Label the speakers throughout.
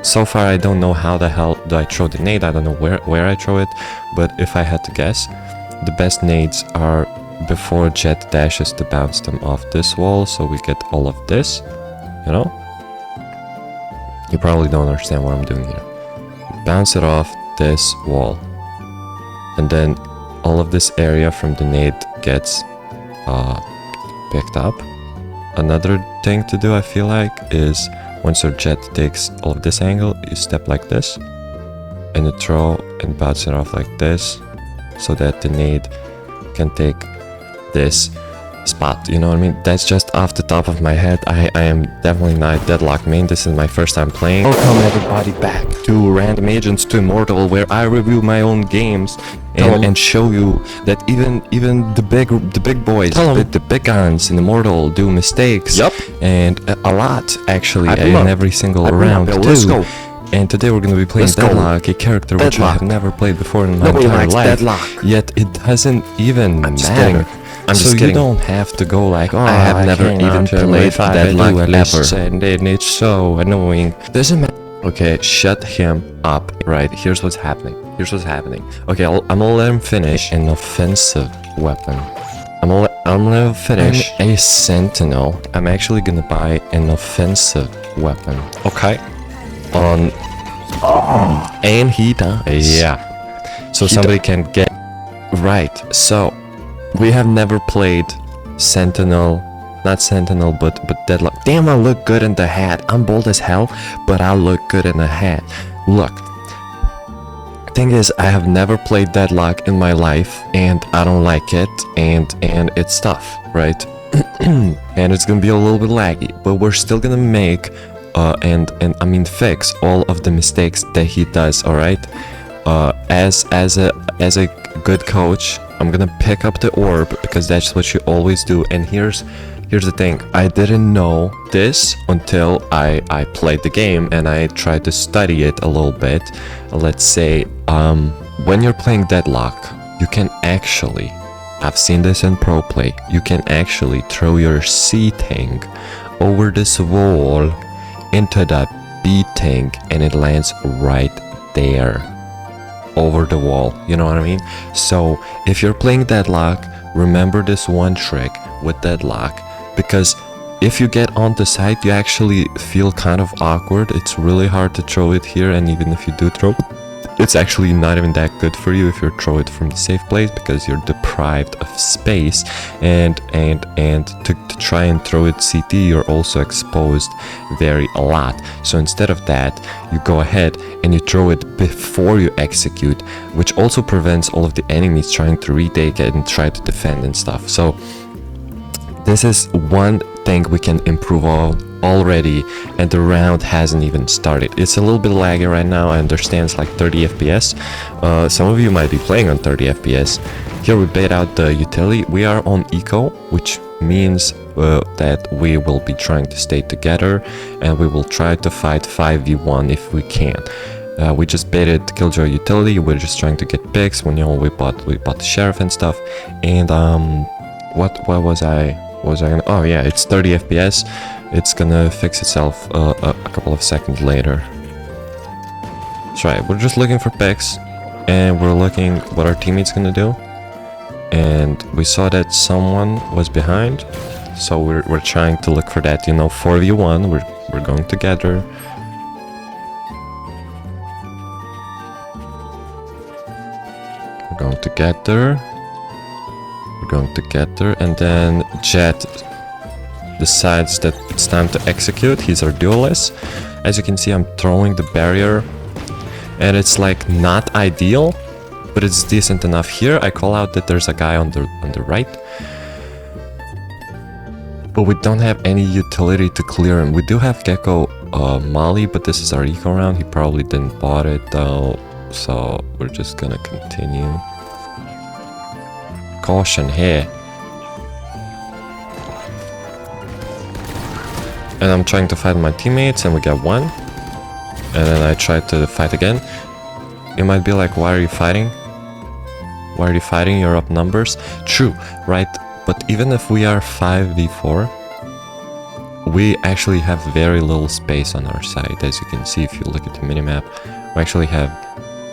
Speaker 1: So far, I don't know how the hell do I throw the nade. I don't know where I throw it. But if I had to guess, the best nades are before Jet dashes to bounce them off this wall. So we get all of this, you know? You probably don't understand what I'm doing here. Bounce it off this wall. And then all of this area from the nade gets picked up. Another thing to do, I feel like, is once your jet takes all of this angle, you step like this and you throw and bounce it off like this so that the nade can take this spot, you know what I mean? That's just off the top of my head. I am definitely not Deadlock main. This is my first time playing. Welcome everybody back to Random Agents to Immortal, where I review my own games and show you that even the big boys, the big guns in Immortal do mistakes. Yep. And a lot actually in every single round too. Let's go. And today we're going to be playing Deadlock, a character which I have never played before in my entire life. Deadlock. Yet it doesn't even matter. I'm just kidding. You don't have to go like, oh, I have never even played Deadlock ever, and it's so annoying. Doesn't matter. Okay, shut him up. Right, here's what's happening. Okay, I'm gonna let him finish an offensive weapon. I'm gonna finish a sentinel. I'm actually gonna buy an offensive weapon. Okay. And he dies. Yeah. So somebody can get right. So we have never played Sentinel, not Sentinel, but Deadlock. Damn, I look good in the hat. I'm bold as hell, but I look good in the hat. Look, thing is, I have never played Deadlock in my life, and I don't like it, and it's tough, right? And it's gonna be a little bit laggy, but we're still gonna make, and I mean fix all of the mistakes that he does. All right, as a good coach, I'm gonna pick up the orb because that's what you always do. And here's the thing, I didn't know this until I played the game and I tried to study it a little bit. Let's say when you're playing Deadlock, you can actually, I've seen this in pro play, you can actually throw your C tank over this wall into that B tank and it lands right there over the wall, you know what I mean? So if you're playing Deadlock, remember this one trick with Deadlock, because if you get on the side, you actually feel kind of awkward. It's really hard to throw it here, and even if you do throw, it's actually not even that good for you if you throw it from the safe place, because you're deprived of space, and to try and throw it CT, you're also exposed a lot. So instead of that, you go ahead and you throw it before you execute, which also prevents all of the enemies trying to retake it and try to defend and stuff. So this is one thing we can improve on already, and the round hasn't even started. It's a little bit laggy right now. I understand it's like 30 FPS. Some of you might be playing on 30 FPS. Here we bait out the utility. We are on eco, which means that we will be trying to stay together, and we will try to fight 5v1 if we can. We just baited Killjoy utility. We're just trying to get picks. When, you know, we bought the sheriff and stuff. And what was I gonna, oh yeah, it's 30 FPS. It's gonna fix itself a couple of seconds later. That's right, we're just looking for picks, and we're looking what our teammate's gonna do. And we saw that someone was behind, so we're trying to look for that, you know, 4v1. We're going together. We're going together. We're going together, and then Jet decides that it's time to execute. He's our duelist. As you can see, I'm throwing the barrier, and it's like not ideal, but it's decent enough. Here I call out that there's a guy on the right, but we don't have any utility to clear him. We do have Gecko Molly, but this is our eco round. He probably didn't bought it though, so we're just gonna continue. Caution here. And I'm trying to fight my teammates, and we get one. And then I try to fight again. You might be like, why are you fighting? Why are you fighting? You're up numbers. True, right? But even if we are 5v4, we actually have very little space on our side. As you can see, if you look at the minimap, we actually have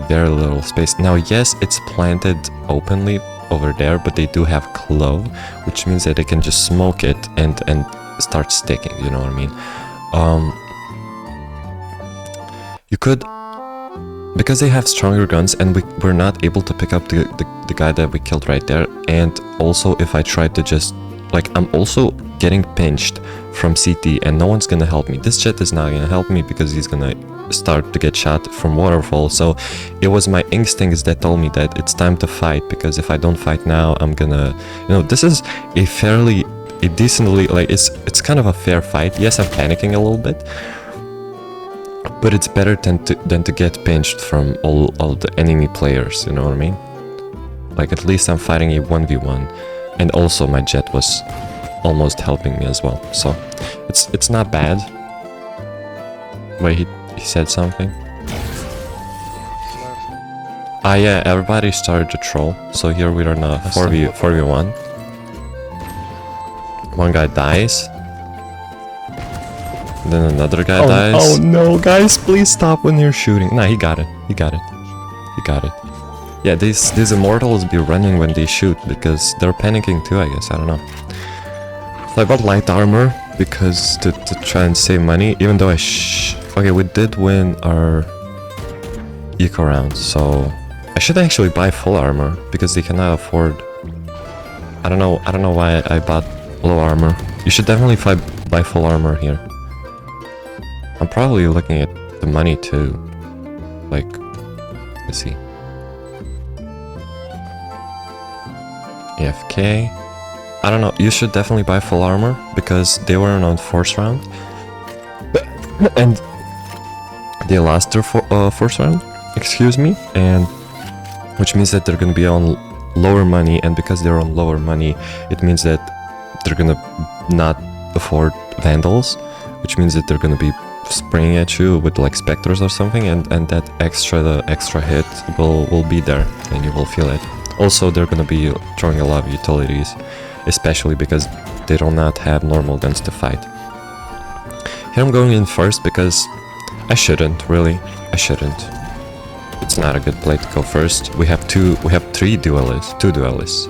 Speaker 1: very little space. Now, yes, it's planted openly over there, but they do have clove, which means that they can just smoke it and start sticking, you know what I mean? You could, because they have stronger guns, and we're not able to pick up the guy that we killed right there. And also, if I try to just, like, I'm also getting pinched from CT, and no one's gonna help me. This jet is not gonna help me because he's gonna start to get shot from waterfall. So it was my instincts that told me that it's time to fight, because if I don't fight now, I'm gonna, you know, this is a decently, like, it's kind of a fair fight. Yes, I'm panicking a little bit, but it's better than to get pinched from all the enemy players, you know what I mean? Like, at least I'm fighting a 1v1, and also my jet was almost helping me as well, so it's not bad. Wait, he said something? Ah yeah, everybody started to troll, so here we are in a 4v1. One guy dies. Then another guy dies. Oh no, guys, please stop when you're shooting. Nah, he got it. He got it. He got it. Yeah, these immortals be running when they shoot because they're panicking too, I guess. I don't know. So I bought light armor because to try and save money, even though okay, we did win our eco round, so I should actually buy full armor because they cannot afford. I don't know why I bought low armor. You should definitely buy full armor here. I'm probably looking at the money too. Like, let's see. AFK. I don't know. You should definitely buy full armor because they weren't on first round, and they lost their first round. Excuse me, and which means that they're gonna be on lower money, and because they're on lower money, it means that they're gonna not afford vandals, which means that they're gonna be spraying at you with like specters or something, and the extra hit will be there and you will feel it. Also, they're gonna be throwing a lot of utilities, especially because they do not have normal guns to fight. Here I'm going in first because I shouldn't, really. I shouldn't. It's not a good play to go first. We have two duelists.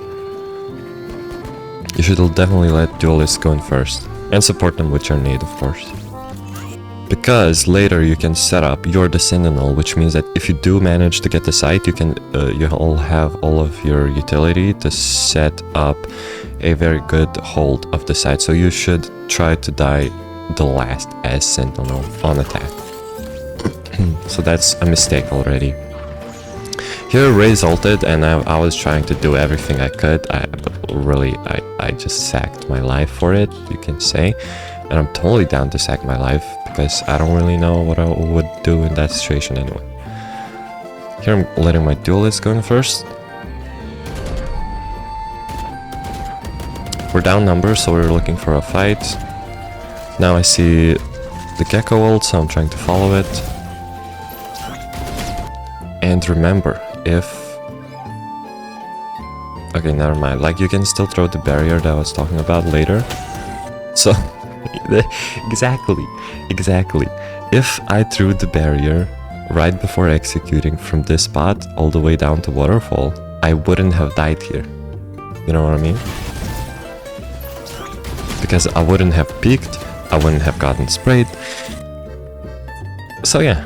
Speaker 1: You should definitely let duelists go in first and support them with your nade, of course. Because later you can set up your Sentinel, which means that if you do manage to get the site, you can you'll have all of your utility to set up a very good hold of the site. So you should try to die the last as Sentinel on attack. So that's a mistake already. Here Ray's ulted, and I was trying to do everything I could. I just sacked my life for it, you can say. And I'm totally down to sack my life because I don't really know what I would do in that situation anyway. Here I'm letting my duelist go in first. We're down numbers, so we're looking for a fight. Now I see the Gecko ult, so I'm trying to follow it. And remember, okay, never mind. Like, you can still throw the barrier that I was talking about later. So, exactly. If I threw the barrier right before executing from this spot all the way down to waterfall, I wouldn't have died here. You know what I mean? Because I wouldn't have peeked, I wouldn't have gotten sprayed. So yeah.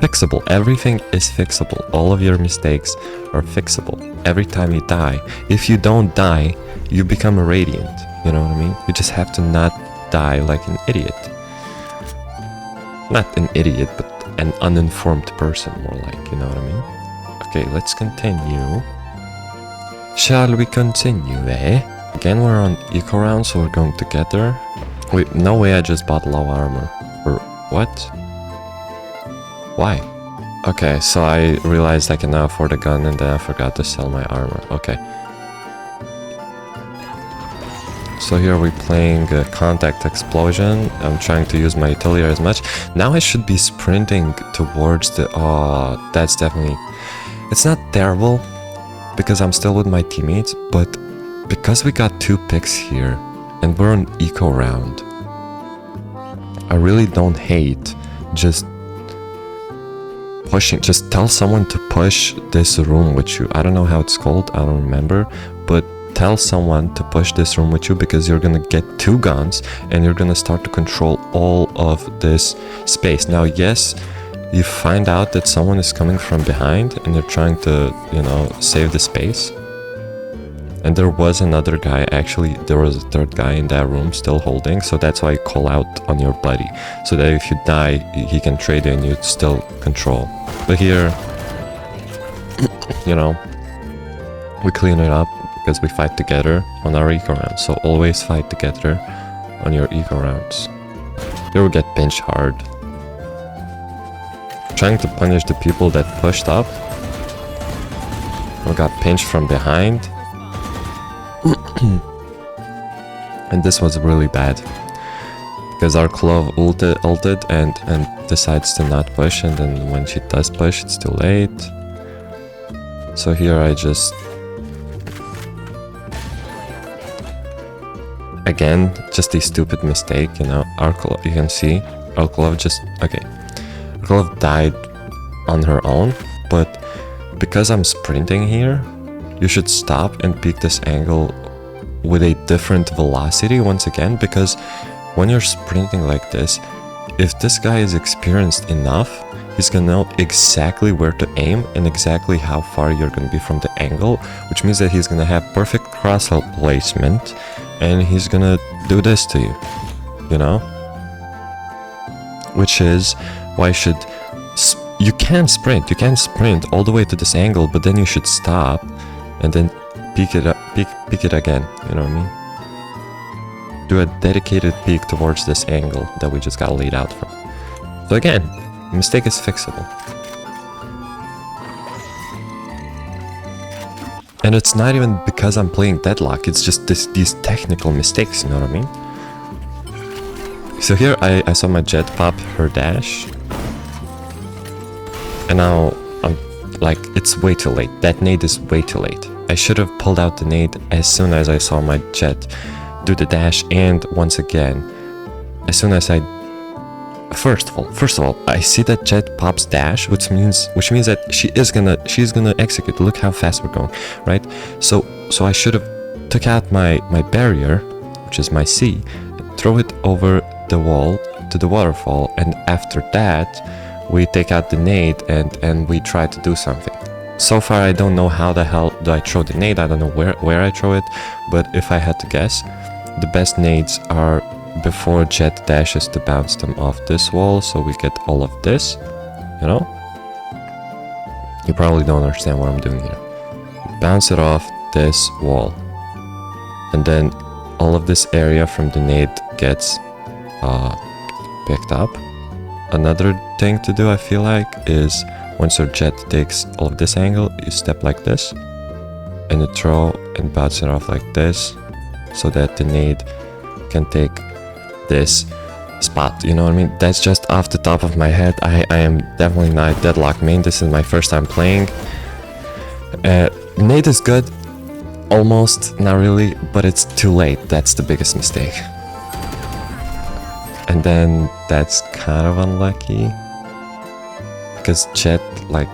Speaker 1: Fixable. Everything is fixable. All of your mistakes are fixable. Every time you die, if you don't die, you become a radiant. You know what I mean? You just have to not die like an idiot. Not an idiot, but an uninformed person, more like, you know what I mean? Okay, let's continue. Shall we continue, eh? Again, we're on eco round, so we're going together. Wait, no way I just bought low armor. Or what? Why? Okay, so I realized I can now afford a gun and then I forgot to sell my armor. Okay. So here we're playing contact explosion. I'm trying to use my utility as much. Now I should be sprinting towards the... Oh, that's definitely... It's not terrible because I'm still with my teammates, but because we got 2 picks here and we're on eco round. I really don't hate just pushing. Just tell someone to push this room with you. I don't know how it's called, I don't remember, but tell someone to push this room with you, because you're gonna get 2 guns and you're gonna start to control all of this space. Now, yes, you find out that someone is coming from behind and they're trying to, you know, save the space. And there was another guy, actually, there was a 3rd guy in that room still holding, so that's why I call out on your buddy, so that if you die, he can trade and you still control. But here, you know, we clean it up because we fight together on our eco rounds, so always fight together on your eco rounds. Here we get pinched hard. Trying to punish the people that pushed up. We got pinched from behind. And this was really bad, because our Clove ulted and decides to not push, and then when she does push, it's too late. So here I just... Again, just a stupid mistake, you know. Our Clove, you can see, our Clove just... Okay. Our Clove died on her own, but because I'm sprinting here, you should stop and pick this angle with a different velocity once again, because when you're sprinting like this, if this guy is experienced enough, he's gonna know exactly where to aim and exactly how far you're gonna be from the angle, which means that he's gonna have perfect cross placement and he's gonna do this to you, you know? Which is why you can sprint all the way to this angle, but then you should stop and then peek it again, you know what I mean? Do a dedicated peek towards this angle that we just got laid out from. So again, the mistake is fixable. And it's not even because I'm playing Deadlock, it's just these technical mistakes, you know what I mean? So here I saw my Jet pop her dash. And now I'm like, it's way too late. That nade is way too late. I should have pulled out the nade as soon as I saw my Jet do the dash, and once again, as soon as I... First of all, I see that Jet pops dash, which means that she's gonna execute. Look how fast we're going, right? So I should have took out my barrier, which is my C, throw it over the wall to the waterfall, and after that, we take out the nade and we try to do something. So far, I don't know how the hell do I throw the nade. I don't know where I throw it, but if I had to guess, the best nades are before Jet dashes to bounce them off this wall, so we get all of this, you know? You probably don't understand what I'm doing here. Bounce it off this wall, and then all of this area from the nade gets picked up. Another thing to do, I feel like, is once your Jet takes all of this angle, you step like this, and you throw and bounce it off like this, so that the nade can take this spot, you know what I mean? That's just off the top of my head. I am definitely not a Deadlock main. This is my first time playing. Nade is good, almost, not really, but it's too late. That's the biggest mistake. And then that's kind of unlucky, because Jet, like,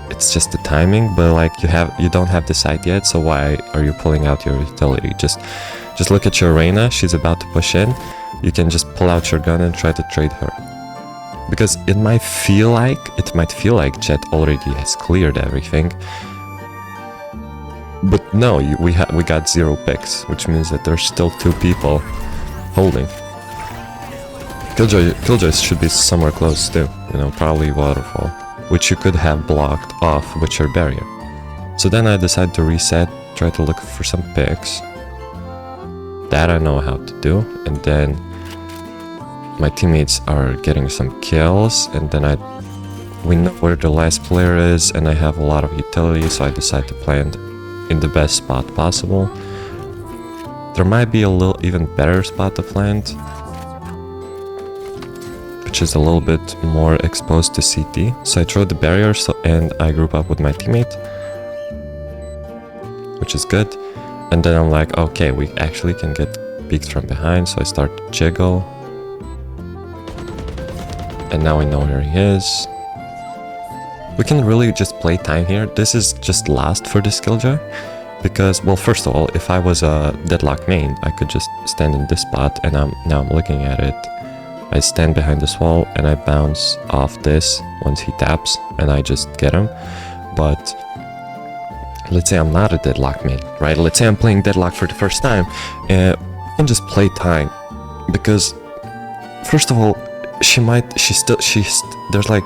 Speaker 1: it's just the timing, but like you don't have the sight yet, so why are you pulling out your utility? Just look at your Reyna, she's about to push in, you can just pull out your gun and try to trade her. Because it might feel like Jet already has cleared everything, but no, we got 0 picks, which means that there's still 2 people holding. Killjoy should be somewhere close too, you know, probably waterfall, which you could have blocked off with your barrier. So then I decided to reset, try to look for some picks. That I know how to do, and then my teammates are getting some kills, and then we know where the last player is, and I have a lot of utility, so I decide to plant in the best spot possible. There might be a little even better spot to plant, which is a little bit more exposed to CT. So I throw the barrier, and I group up with my teammate, which is good. And then I'm like, okay, we actually can get peeked from behind, so I start to jiggle. And now we know where he is. We can really just play time here. This is just last for this Killjoy. Because, well, first of all, if I was a deadlock main, I could just stand in this spot, and now I'm looking at it. I stand behind this wall, and I bounce off this once he taps, and I just get him. But let's say I'm not a deadlock main, right? Let's say I'm playing deadlock for the first time. I can just play time, because first of all, there's like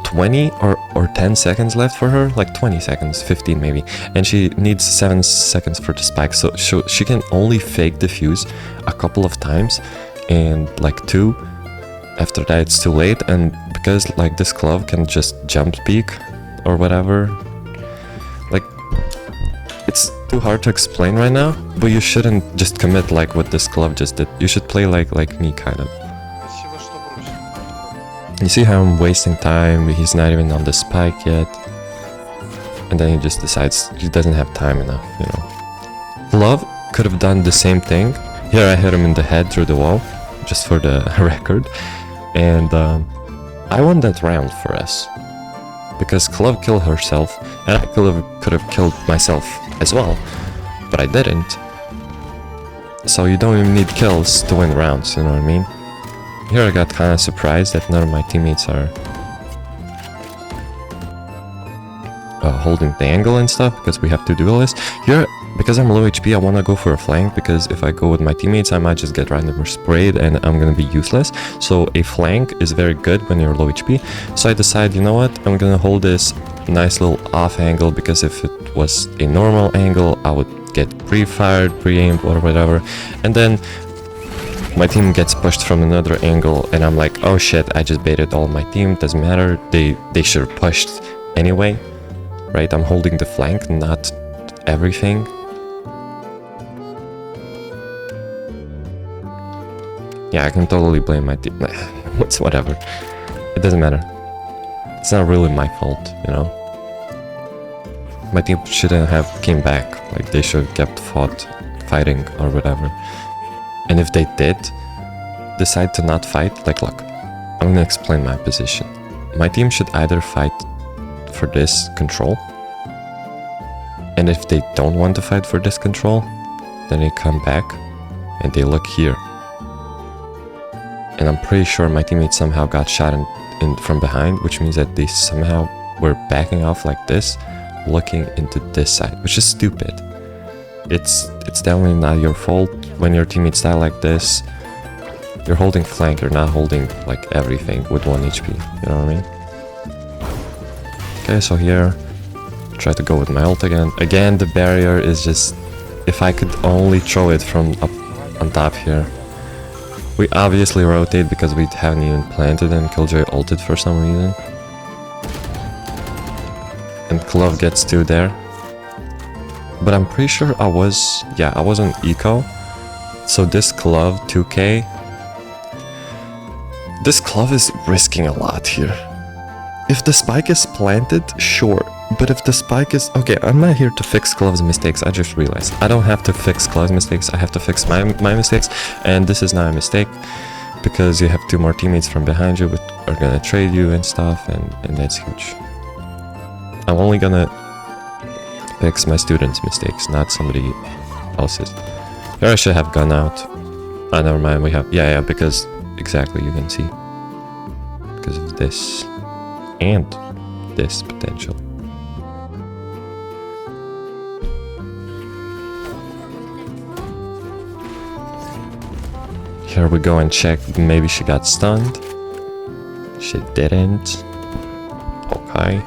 Speaker 1: 20 or 10 seconds left for her, like 20 seconds, 15 maybe, and she needs 7 seconds for the spike, so she can only fake defuse a couple of times, and like 2 after that it's too late. And because like this glove can just jump peek or whatever, like it's too hard to explain right now, but you shouldn't just commit like what this glove just did. You should play like me, kind of. You see how I'm wasting time, he's not even on the spike yet. And then he just decides he doesn't have time enough, you know. Love could have done the same thing. Here I hit him in the head through the wall, just for the record. And I won that round for us. Because Clove killed herself, and I could have killed myself as well. But I didn't. So you don't even need kills to win rounds, you know what I mean? Here I got kind of surprised that none of my teammates are holding the angle and stuff, because we have to do all this. Here, because I'm low HP, I want to go for a flank, because if I go with my teammates, I might just get randomly sprayed and I'm going to be useless. So a flank is very good when you're low HP. So I decide, you know what, I'm going to hold this nice little off angle, because if it was a normal angle, I would get pre-fired, pre-aimed, or whatever. And then my team gets pushed from another angle, and I'm like, oh shit, I just baited all my team, doesn't matter, they should have pushed anyway, right? I'm holding the flank, not everything. Yeah, I can totally blame my team. It's whatever. It doesn't matter. It's not really my fault, you know? My team shouldn't have came back, like they should have kept fighting or whatever. And if they did decide to not fight, like look, I'm gonna explain my position. My team should either fight for this control, and if they don't want to fight for this control, then they come back and they look here. And I'm pretty sure my teammates somehow got shot in from behind, which means that they somehow were backing off like this, looking into this side, which is stupid. It's definitely not your fault when your teammates die like this. You're holding flank, you're not holding like everything with 1 HP, you know what I mean? Okay, so here, try to go with my ult again. Again, the barrier is just, if I could only throw it from up on top here. We obviously rotate because we haven't even planted and Killjoy ulted for some reason. And Clove gets 2 there. But I'm pretty sure I was on eco. So this Clove 2k. This Clove is risking a lot here. If the spike is planted, sure. But if the spike is... Okay, I'm not here to fix Clove's mistakes, I just realized. I don't have to fix Clove's mistakes, I have to fix my mistakes. And this is not a mistake, because you have 2 more teammates from behind you, which are gonna trade you and stuff, and that's huge. I'm only gonna fix my students' mistakes, not somebody else's. Here I should have gone out. Oh, never mind, we have... Yeah, because... Exactly, you can see. Because of this. And this potential. Here we go and check. Maybe she got stunned. She didn't. Okay.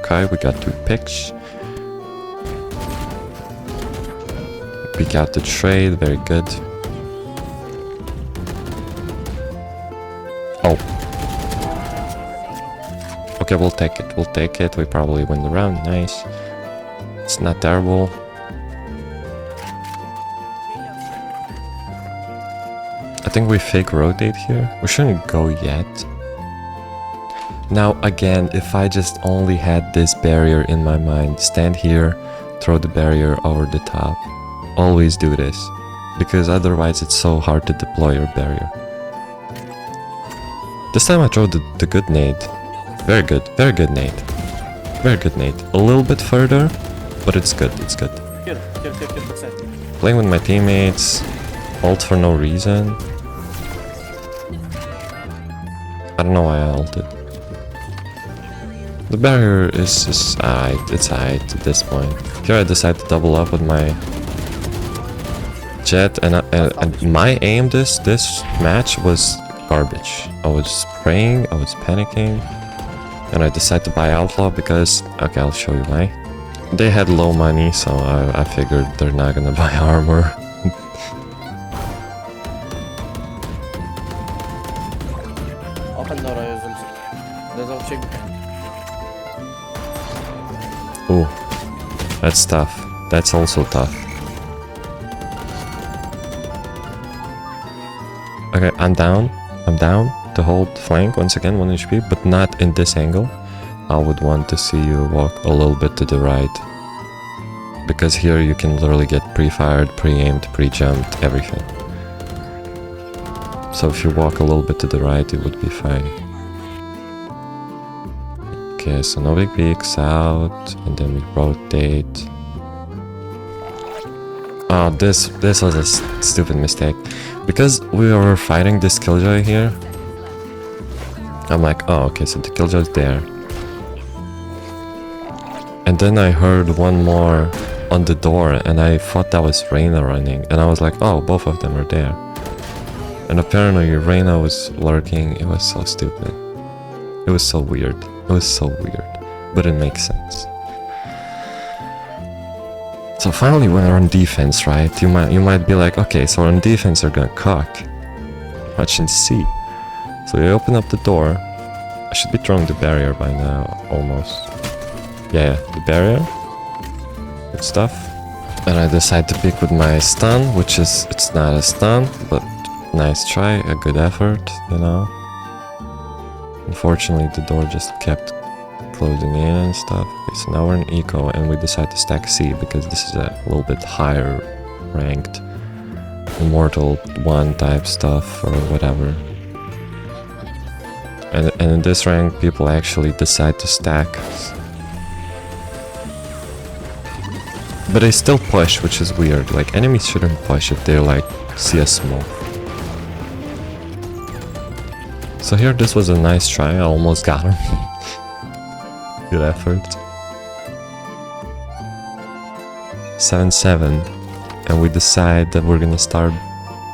Speaker 1: Okay, we got 2 picks. We got the trade, very good. Oh. Okay, we'll take it, we'll take it. We probably win the round, nice. It's not terrible. I think we fake rotate here. We shouldn't go yet. Now again, if I just only had this barrier in my mind, stand here, throw the barrier over the top. Always do this, because otherwise it's so hard to deploy your barrier. This time I throw the good nade. Very good nade. Very good nade. A little bit further, but it's good, it's good.
Speaker 2: Here, percent.
Speaker 1: Playing with my teammates, ult for no reason. I don't know why I ulted. The barrier is alright, it's alright at this point. Here I decide to double up with my jet, and my aim this match was garbage. I was praying, I was panicking, and I decided to buy Outlaw because, okay, I'll show you why. They had low money, so I figured they're not gonna buy armor.
Speaker 2: Open door, there's a chick.
Speaker 1: Ooh, that's tough. That's also tough. Okay, I'm down. I'm down to hold flank once again, 1 HP, but not in this angle. I would want to see you walk a little bit to the right. Because here you can literally get pre-fired, pre-aimed, pre-jumped, everything. So if you walk a little bit to the right, it would be fine. Okay, so no big peeks out, and then we rotate. Oh, this was a stupid mistake. Because we were fighting this killjoy here, I'm like, oh, okay, so the killjoy's there. And then I heard one more on the door, and I thought that was Reyna running, and I was like, oh, both of them are there. And apparently Reyna was lurking. It was so stupid. It was so weird. It was so weird, but it makes sense. So finally we're on defense, right? You might be like, okay, so on defense they're gonna cock. Watch and see. So you open up the door. I should be throwing the barrier by now, almost. Yeah, the barrier. Good stuff. And I decide to pick with my stun, which is, it's not a stun, but nice try, a good effort, you know. Unfortunately, the door just kept closing in and stuff. Okay, so now we're in eco, and we decide to stack C because this is a little bit higher ranked Immortal 1 type stuff or whatever. And in this rank, people actually decide to stack. But they still push, which is weird. Like, enemies shouldn't push if they're like, see a smoke. So here, this was a nice try. I almost got him. Good effort. 7-7. And we decide that we're gonna start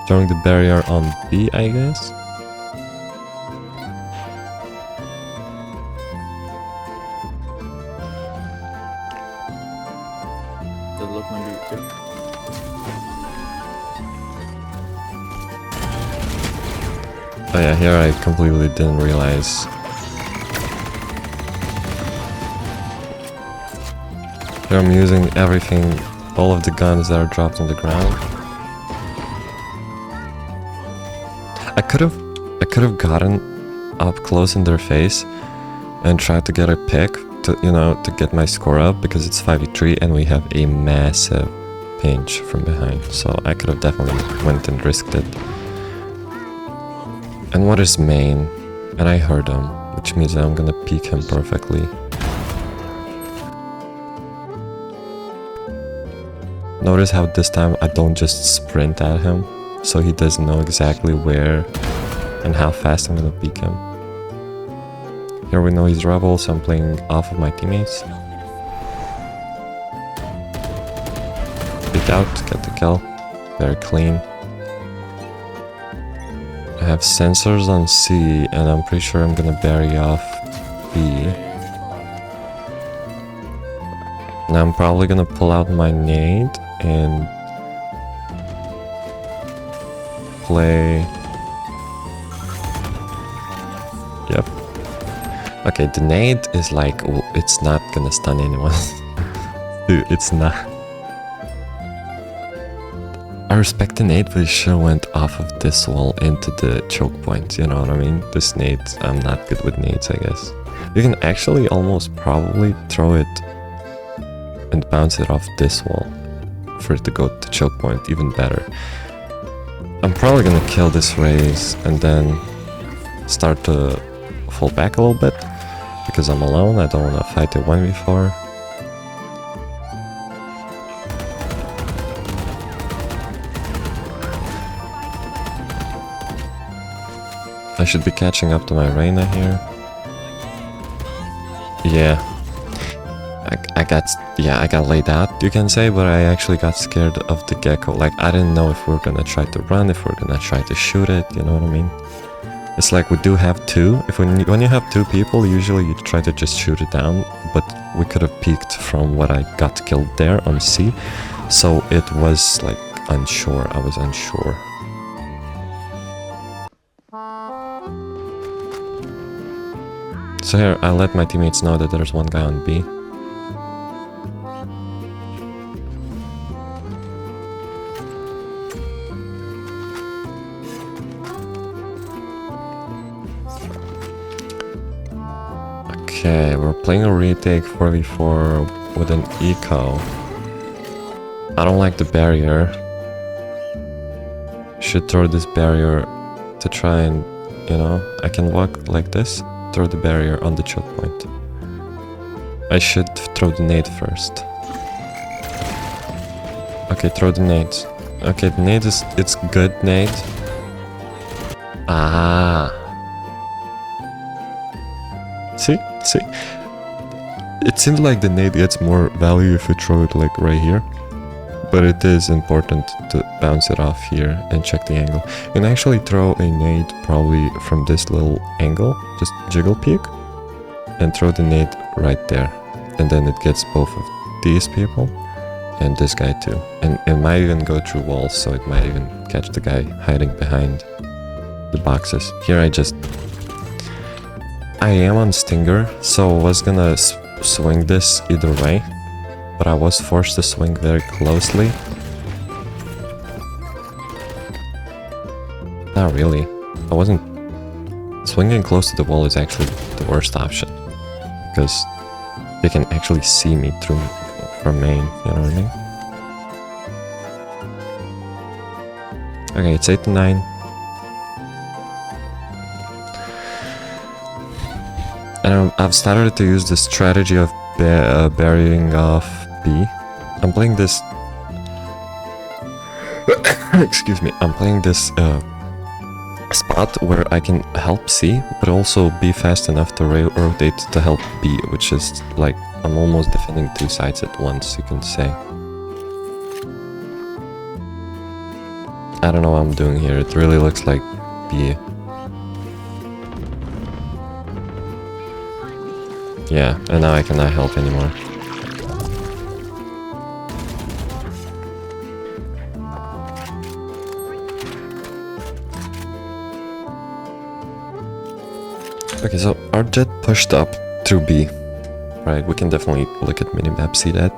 Speaker 1: throwing the barrier on B, I guess.
Speaker 2: Deadlock maybe too.
Speaker 1: Oh yeah, here I completely didn't realize. Here I'm using everything, all of the guns that are dropped on the ground. I could have gotten up close in their face and tried to get a pick to, you know, to get my score up, because it's 5v3 and we have a massive pinch from behind. So I could have definitely went and risked it. And what is main? And I heard him, which means that I'm gonna peek him perfectly. Notice how this time I don't just sprint at him, so he doesn't know exactly where and how fast I'm gonna peek him. Here we know he's rebel, so I'm playing off of my teammates. Peek out, get the kill. Very clean. I have sensors on C, and I'm pretty sure I'm gonna bury off B. Now I'm probably gonna pull out my nade and play. Yep. Okay, the nade is like, it's not gonna stun anyone. Dude, it's not. I respect the nade, but it sure went off of this wall into the choke point, you know what I mean? This nade, I'm not good with nades, I guess. You can actually almost probably throw it and bounce it off this wall for it to go to choke point, even better. I'm probably gonna kill this raise and then start to fall back a little bit because I'm alone. I don't want to fight a 1v4. I should be catching up to my Reyna here. Yeah. I got laid out, you can say, but I actually got scared of the gecko. Like, I didn't know if we're gonna try to run, if we're gonna try to shoot it, you know what I mean? It's like we do have two. When you have two people, usually you try to just shoot it down, but we could have peeked from what I got killed there on C, so it was like unsure. I was unsure. So here, I'll let my teammates know that there's one guy on B. Okay, we're playing a retake 4v4 with an eco. I don't like the barrier. Should throw this barrier to try and, you know, I can walk like this, throw the barrier on the choke point. I should throw the nade first. Okay, throw the nade. Okay, the nade is, it's good nade. Ah. See? It seems like the nade gets more value if you throw it like right here. But it is important to bounce it off here and check the angle. You can actually throw a nade probably from this little angle, just jiggle peek, and throw the nade right there. And then it gets both of these people and this guy too. And it might even go through walls, so it might even catch the guy hiding behind the boxes. Here I am on Stinger, so I was gonna swing this either way, but I was forced to swing very closely. Not really. I wasn't... Swinging close to the wall is actually the worst option, because they can actually see me through from main, you know what I mean? Okay, it's 8 to 9. And I've started to use the strategy of burying off B. I'm playing this... Excuse me. I'm playing this spot where I can help C, but also be fast enough to rotate to help B, which is like I'm almost defending two sides at once, you can say. I don't know what I'm doing here. It really looks like B. Yeah, and now I cannot help anymore. Okay, so our jet pushed up through B. Right, we can definitely look at minimap, see that.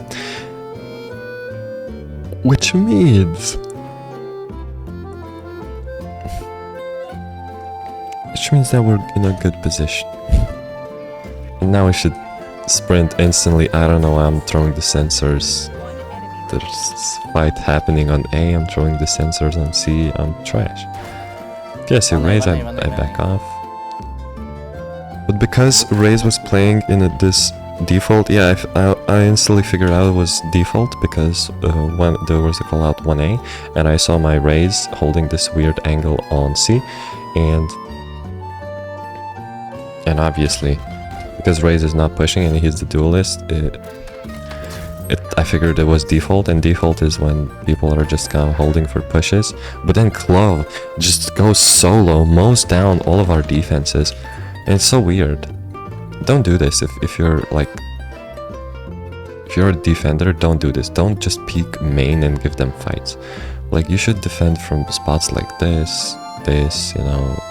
Speaker 1: Which means... that we're in a good position. Now we should sprint instantly. I don't know why I'm throwing the sensors. There's fight happening on A, I'm throwing the sensors on C, I'm trash. Okay, so Raze, I back off. But because Raze was playing in this default, yeah, I instantly figured out it was default because when there was a call out 1A and I saw my Raze holding this weird angle on C, and obviously because Raze is not pushing and he's the duelist, I figured it was default, and default is when people are just kind of holding for pushes. But then Clove just goes solo, mows down all of our defenses, and it's so weird. Don't do this if you're like... If you're a defender, don't do this. Don't just peek main and give them fights. Like, you should defend from spots like this, you know,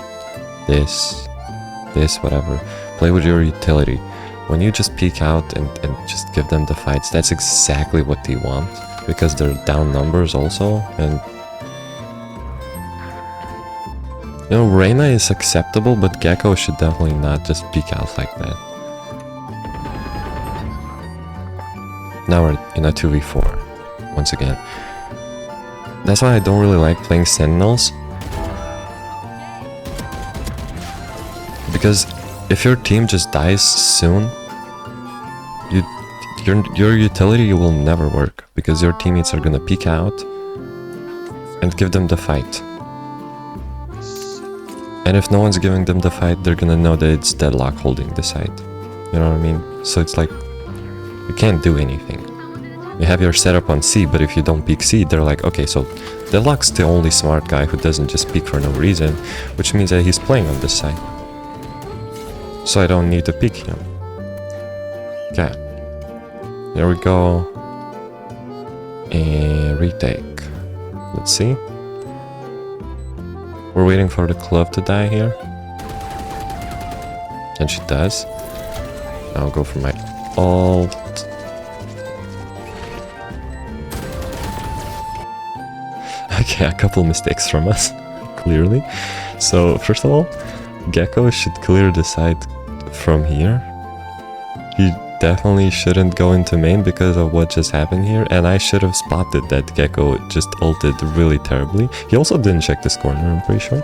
Speaker 1: this, whatever. Play with your utility. When you just peek out and just give them the fights, that's exactly what they want, because they're down numbers also, and you know, Reyna is acceptable, but Gecko should definitely not just peek out like that. Now we're in a 2v4 once again. That's why I don't really like playing Sentinels. Because if your team just dies soon, your utility will never work, because your teammates are gonna peek out and give them the fight. And if no one's giving them the fight, they're gonna know that it's deadlock holding the side. You know what I mean? So it's like, you can't do anything. You have your setup on C, but if you don't peek C, they're like, okay, so deadlock's the only smart guy who doesn't just peek for no reason, which means that he's playing on this side. So I don't need to peek him. Okay. There we go. And retake. Let's see. We're waiting for the glove to die here. And she does. I'll go for my ult. Okay, a couple mistakes from us, clearly. So, first of all, Gecko should clear the side from here. He definitely shouldn't go into main because of what just happened here, and I should have spotted that Gecko just ulted really terribly. He also didn't check this corner, I'm pretty sure.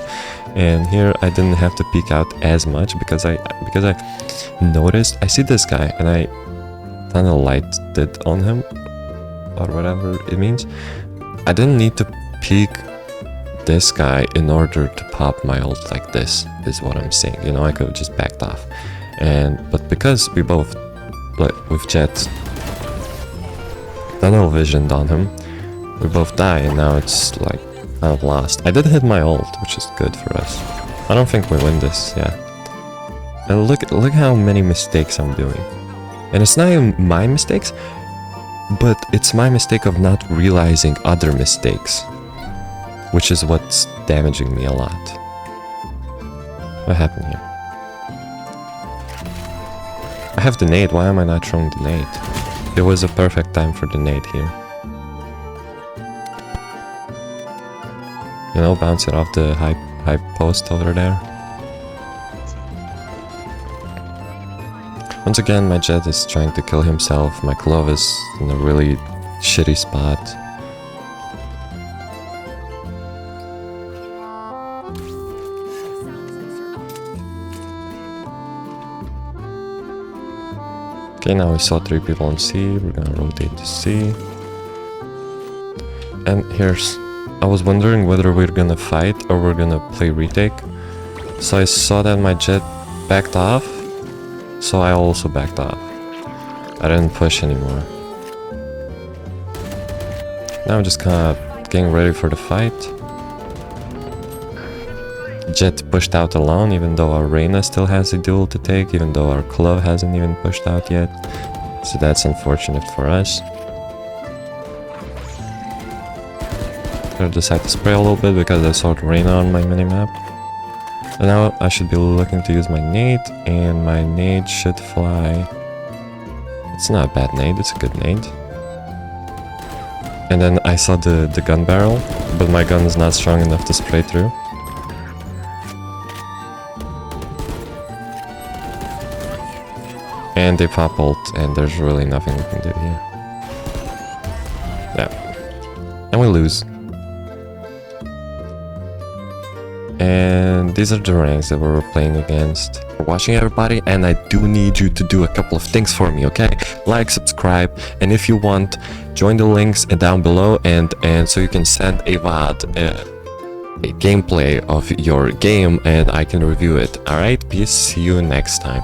Speaker 1: And here I didn't have to peek out as much because I noticed I see this guy and I kind of lighted it on him, or whatever it means. I didn't need to peek this guy in order to pop my ult like this, is what I'm saying. You know, I could have just backed off. But because we both, like with Jet, tunnel visioned on him, we both die, and now it's like kind of lost. I did hit my ult, which is good for us. I don't think we win this, yeah. And look how many mistakes I'm doing. And it's not even my mistakes, but it's my mistake of not realizing other mistakes, which is what's damaging me a lot. What happened here? I have the nade, why am I not throwing the nade? It was a perfect time for the nade here. You know, bounce it off the high post over there. Once again, my Jet is trying to kill himself. My glove is in a really shitty spot. Okay, now we saw 3 people on C. We're gonna rotate to C. And I was wondering whether we're gonna fight or we're gonna play retake. So I saw that my Jet backed off, so I also backed off. I didn't push anymore. Now I'm just kinda getting ready for the fight. Jet pushed out alone, even though our Reyna still has a duel to take, even though our Club hasn't even pushed out yet. So that's unfortunate for us. I decided to spray a little bit because I saw Reyna on my minimap. And now I should be looking to use my nade, and my nade should fly. It's not a bad nade, it's a good nade. And then I saw the gun barrel, but my gun is not strong enough to spray through. And they pop ult, and there's really nothing we can do here. Yeah. And we lose. And these are the ranks that we were playing against. For watching, everybody, and I do need you to do a couple of things for me, okay? Like, subscribe, and if you want, join the links down below, and so you can send a VOD, a gameplay of your game, and I can review it. Alright, peace, see you next time.